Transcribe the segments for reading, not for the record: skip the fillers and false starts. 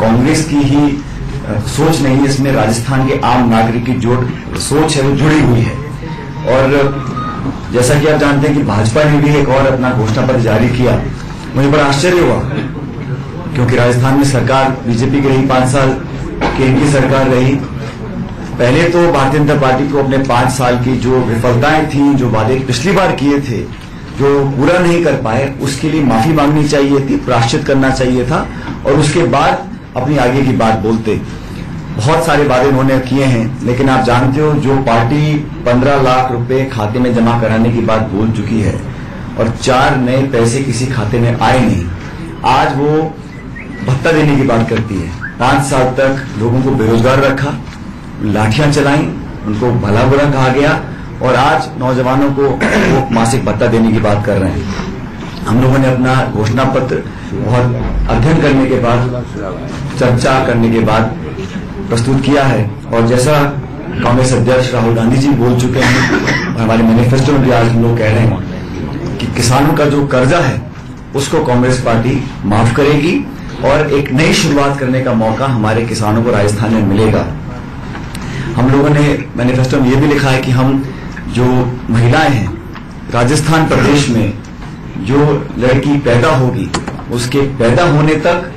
कांग्रेस की ही सोच नहीं है, इसमें राजस्थान के आम नागरिक की जो सोच है वो जुड़ी हुई है। और जैसा कि आप जानते हैं कि भाजपा ने भी एक और अपना घोषणा पत्र जारी किया। मुझे बड़ा आश्चर्य हुआ क्योंकि राजस्थान में सरकार बीजेपी की रही, 5 साल की इनकी सरकार रही। पहले तो भारतीय जनता पार्टी को अपने 5 साल की जो विफलताएं थी, जो वादे पिछली बार किए थे, जो पूरा नहीं कर पाए, उसके लिए माफी मांगनी चाहिए थी, प्रायश्चित करना चाहिए था और उसके बाद अपनी आगे की बात बोलते। बहुत सारे वादे उन्होंने किए हैं, लेकिन आप जानते हो जो पार्टी 15 लाख रुपए खाते में जमा कराने की बात बोल चुकी है और 4 नए पैसे किसी खाते में आए नहीं, आज वो भत्ता देने की बात करती है। 5 साल तक लोगों को बेरोजगार रखा, लाठियां चलाई, उनको भला बुरा कहा गया और आज नौजवानों को वो मासिक भत्ता देने की बात कर रहे हैं। हम लोगों ने अपना घोषणा पत्र बहुत अध्ययन करने के बाद, चर्चा करने के बाद प्रस्तुत किया है और जैसा कांग्रेस अध्यक्ष राहुल गांधी जी बोल चुके हैं और हमारे मैनिफेस्टो में भी आज हम लोग कह रहे हैं कि किसानों का जो कर्जा है उसको कांग्रेस पार्टी माफ करेगी और एक नई शुरुआत करने का मौका हमारे किसानों को राजस्थान में मिलेगा। हम लोगों ने मैनिफेस्टो में ये भी लिखा है कि हम जो महिलाएं हैं राजस्थान प्रदेश में, जो लड़की पैदा होगी उसके पैदा होने तक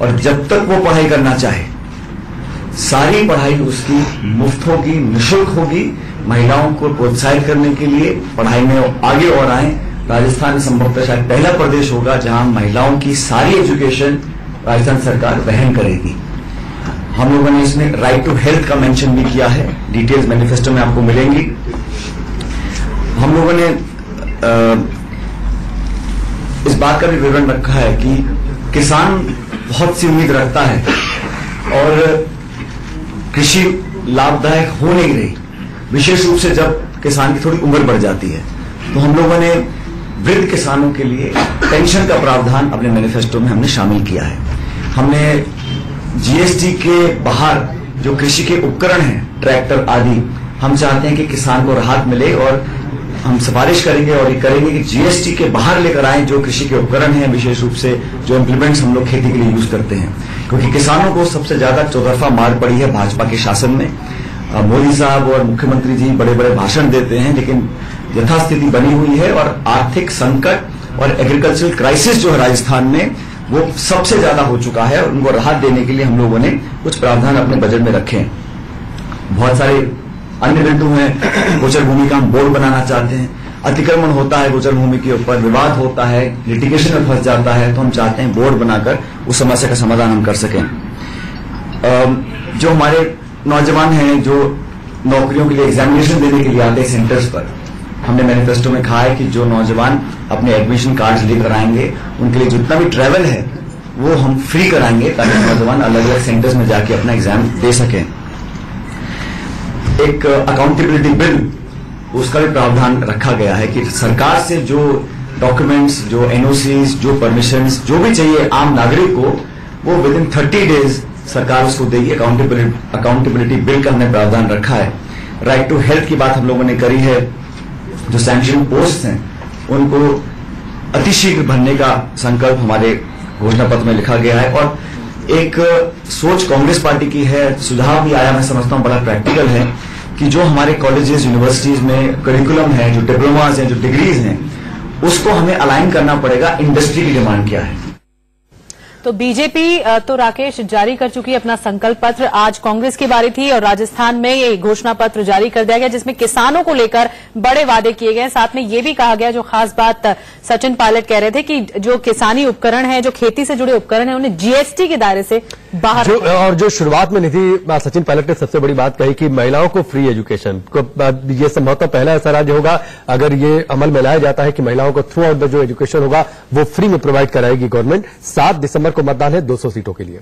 और जब तक वो पढ़ाई करना चाहे सारी पढ़ाई उसकी मुफ्त होगी, निःशुल्क होगी। महिलाओं को प्रोत्साहित करने के लिए पढ़ाई में आगे और आए। राजस्थान संभवतः शायद पहला प्रदेश होगा जहां महिलाओं की सारी एजुकेशन राजस्थान सरकार वहन करेगी। हम लोगों ने इसमें राइट टू हेल्थ का मेंशन भी किया है, डिटेल्स मैनिफेस्टो में आपको मिलेंगी। हम लोगों ने इस बात का भी विवरण रखा है कि किसान बहुत सी उम्मीद रखता है और कृषि लाभदायक हो नहीं रही, विशेष रूप से जब किसान की थोड़ी उम्र बढ़ जाती है। तो हम लोगों ने वृद्ध किसानों के लिए पेंशन का प्रावधान अपने मैनिफेस्टो में हमने शामिल किया है। हमने जीएसटी के बाहर जो कृषि के उपकरण हैं, ट्रैक्टर आदि, हम चाहते हैं कि किसान को राहत मिले और हम सिफारिश करेंगे और ये करेंगे कि जीएसटी के बाहर लेकर आए जो कृषि के उपकरण हैं, विशेष रूप से जो इम्प्लीमेंट्स हम लोग खेती के लिए यूज करते हैं, क्योंकि किसानों को सबसे ज्यादा चौतरफा मार पड़ी है भाजपा के शासन में। मोदी साहब और मुख्यमंत्री जी बड़े बड़े भाषण देते हैं, लेकिन यथास्थिति बनी हुई है और आर्थिक संकट और एग्रीकल्चरल क्राइसिस जो है राजस्थान में वो सबसे ज्यादा हो चुका है और उनको राहत देने के लिए हम लोगों ने कुछ प्रावधान अपने बजट में रखे हैं। बहुत सारे अन्य बिंदु हैं। गोचर भूमि का हम बोर्ड बनाना चाहते हैं। अतिक्रमण होता है गोचर भूमि के ऊपर, विवाद होता है, लिटिगेशन में फंस जाता है, तो हम चाहते हैं बोर्ड बनाकर उस समस्या का समाधान हम कर सकें। जो हमारे नौजवान हैं जो नौकरियों के लिए एग्जामिनेशन देने के लिए आते हैं सेंटर्स पर, हमने मैनिफेस्टो में कहा है कि जो नौजवान अपने एडमिशन कार्ड्स लेकर आएंगे उनके लिए जितना भी ट्रैवल है वो हम फ्री कराएंगे ताकि नौजवान अलग अलग सेंटर्स में जाके अपना एग्जाम दे सकें। एक अकाउंटेबिलिटी बिल, उसका भी प्रावधान रखा गया है कि सरकार से जो डॉक्यूमेंट्स, जो एनओसीज, जो परमिशंस, जो भी चाहिए आम नागरिक को, वो विद इन 30 डेज सरकार उसको देगी। अकाउंटेबिलिटी बिल का हमने प्रावधान रखा है। राइट टू हेल्थ की बात हम लोगों ने करी है। जो सैंक्शन पोस्ट हैं उनको अतिशीघ्र भरने का संकल्प हमारे घोषणा पत्र में लिखा गया है। और एक सोच कांग्रेस पार्टी की है, सुझाव भी आया, मैं समझता हूं बड़ा प्रैक्टिकल है, कि जो हमारे कॉलेजेस यूनिवर्सिटीज में करिकुलम है, जो डिप्लोमास हैं, जो डिग्रीज हैं, उसको हमें अलाइन करना पड़ेगा इंडस्ट्री की डिमांड क्या है। तो बीजेपी तो राकेश जारी कर चुकी है अपना संकल्प पत्र। आज कांग्रेस की बारी थी और राजस्थान में ये घोषणा पत्र जारी कर दिया गया जिसमें किसानों को लेकर बड़े वादे किए गए। साथ में ये भी कहा गया, जो खास बात सचिन पायलट कह रहे थे, कि जो किसानी उपकरण है, जो खेती से जुड़े उपकरण है, उन्हें जीएसटी के दायरे से बाहर और जो शुरुआत में निधि सचिन पायलट ने सबसे बड़ी बात कही कि महिलाओं को फ्री एजुकेशन को, ये संभवतः पहला ऐसा राज्य होगा अगर ये अमल में लाया जाता है कि महिलाओं को थ्रू आउट द जो एजुकेशन होगा वो फ्री में प्रोवाइड कराएगी गवर्नमेंट। 7 दिसंबर को मतदान है 200 सीटों के लिए।